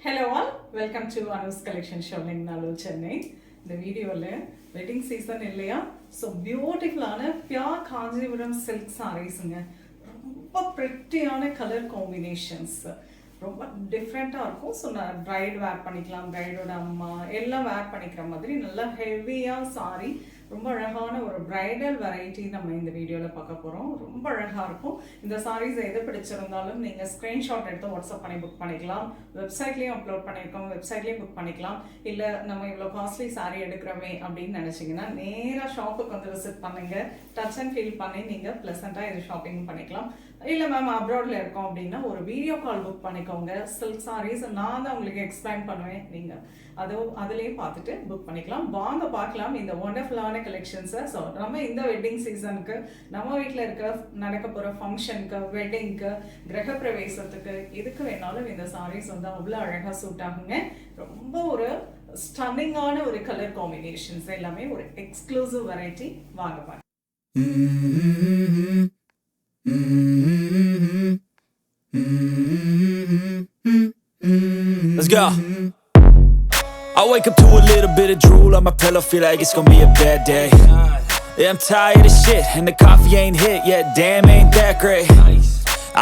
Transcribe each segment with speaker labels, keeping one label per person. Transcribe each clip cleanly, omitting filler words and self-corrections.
Speaker 1: Hello all, welcome to Anu's Collection Shopping Nalur Chennai. இந்த வீடியோல wedding season இல்லையா, so பியூட்டிஃபுல்லான பியூர் காஞ்சிபுரம் சில்க் சாரீஸுங்க. ரொம்ப ப்ரிட்டியான கலர் காம்பினேஷன்ஸ், ரொம்ப டிஃப்ரெண்ட்டாக இருக்கும். ஸோ நான் ப்ரைட் வேர் பண்ணிக்கலாம், ப்ரைடோட அம்மா எல்லாம் வேர் பண்ணிக்கிற மாதிரி நல்லா ஹெவியாக சாரி, ரொம்ப அழகான ஒரு ப்ரைடல் வெரைட்டி நம்ம இந்த வீடியோவில் பார்க்க போகிறோம். ரொம்ப அழகாக இருக்கும். இந்த சாரீஸ் எது பிடிச்சிருந்தாலும் நீங்கள் ஸ்க்ரீன்ஷாட் எடுத்து வாட்ஸ்அப் பண்ணி புக் பண்ணிக்கலாம். வெப்சைட்லேயும் அப்லோட் பண்ணியிருக்கோம், வெப்சைட்லேயும் புக் பண்ணிக்கலாம். இல்லை நம்ம இவ்வளோ காஸ்ட்லி சாரீ எடுக்கிறோமே அப்படின்னு நினச்சிங்கன்னா நேராக ஷாப்புக்கு வந்து விசிட் பண்ணுங்க. டச் அண்ட் ஃபீல் பண்ணி நீங்கள் ப்ளசண்ட்டாக இது ஷாப்பிங் பண்ணிக்கலாம். இல்லை மேம் அப்ராடில் இருக்கோம் அப்படின்னா ஒரு வீடியோ கால் புக் பண்ணிக்கோங்க. சில்க் சாரீஸ் நான் தான் உங்களுக்கு எக்ஸ்பிளைன் பண்ணுவேன், நீங்கள் அதுலேயும் பார்த்துட்டு புக் பண்ணிக்கலாம். வாங்க பார்க்கலாம் இந்த ஒண்டர்ஃபுல்லான கலெக்ஷன்ஸை. ஸோ நம்ம இந்த வெட்டிங் சீசனுக்கு, நம்ம வீட்டில் நடக்க போகிற ஃபங்க்ஷனுக்கு, வெட்டிங்க்கு, கிரகப்பிரவேசத்துக்கு, இதுக்கு வேணாலும் இந்த சாரீஸ் வந்து அவ்வளோ அழகாக சூட் ஆகுங்க. ரொம்ப ஒரு ஸ்டன்னிங்கான ஒரு கலர் காம்பினேஷன்ஸ், எல்லாமே ஒரு எக்ஸ்க்ளூசிவ் வெரைட்டி. வாங்க பாருங்க.
Speaker 2: Let's go. I wake up to a little bit of drool on my pillow, feel like it's gonna be a bad day. Yeah, I'm tired of shit and the coffee ain't hit yet, damn ain't that great.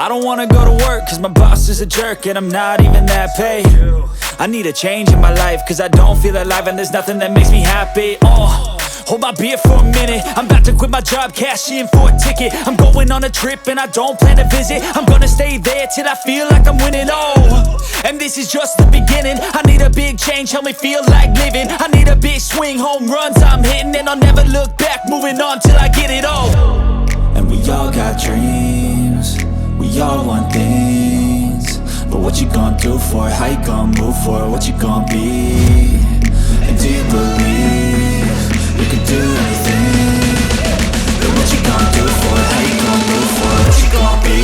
Speaker 2: I don't wanna go to work cause my boss is a jerk and I'm not even that paid. I need a change in my life cause I don't feel alive and there's nothing that makes me happy. Hold my beer for a minute, I'm about to quit my job, cash in for a ticket. I'm going on a trip and I don't plan to visit. I'm gonna stay there till I feel like I'm winning, and this is just the beginning. I need a big change, help me feel like living. I need a big swing, home runs I'm hitting. And I'll never look back, moving on till I get it all. And we all got dreams, we all want things. But what you gonna do for it, how you gonna move for it, what you gonna be? And do you believe you can do anything? But what you gonna do for it, how you gonna move for it, what you gonna be?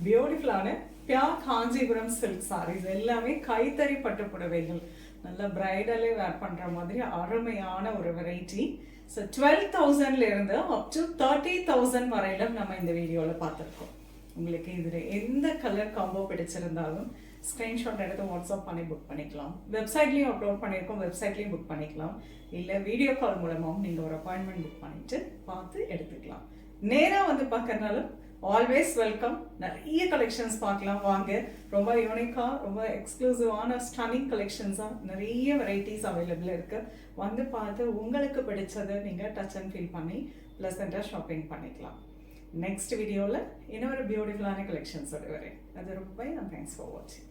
Speaker 1: பியூட்டிஃபுல்லான pure Kanchipuram silk saris, எல்லாமே கைத்தறி பட்டு புடவைகள், நல்ல பிரைடலே வேர் பண்ணுற மாதிரி அருமையான ஒரு வெரைட்டி. ஸோ 12,000லேருந்து அப் டு 30,000 வரையிலும் நம்ம இந்த வீடியோவில் பார்த்துருக்கோம். உங்களுக்கு இதில் எந்த கலர் காம்போ பிடிச்சிருந்தாலும் ஸ்க்ரீன்ஷாட் எடுத்து வாட்ஸ்அப் பண்ணி புக் பண்ணிக்கலாம். வெப்சைட்லேயும் அப்லோட் பண்ணியிருக்கோம், வெப்சைட்லேயும் புக் பண்ணிக்கலாம். இல்லை வீடியோ கால் மூலமாகவும் நீங்கள் ஒரு அப்பாயின்மெண்ட் புக் பண்ணிவிட்டு பார்த்து எடுத்துக்கலாம். நேராக வந்து பார்க்கறதுனாலும் ஆல்வேஸ் வெல்கம். நிறைய கலெக்ஷன்ஸ் பார்க்கலாம் வாங்க. ரொம்ப யூனிக்காக, ரொம்ப எக்ஸ்க்ளூசிவான ஸ்டன்னிங் கலெக்ஷன்ஸாக நிறைய வெரைட்டிஸ் அவைலபிள் இருக்குது. வந்து பார்த்து உங்களுக்கு பிடிச்சதை நீங்கள் டச் அண்ட் ஃபீல் பண்ணி ப்ளசண்ட்டாக ஷாப்பிங் பண்ணிக்கலாம். நெக்ஸ்ட் வீடியோவில் இன்னொரு பியூட்டிஃபுல்லான கலெக்ஷன்ஸோட வரேன். அது ரொம்ப தேங்க்ஸ் ஃபார் வாட்சிங்.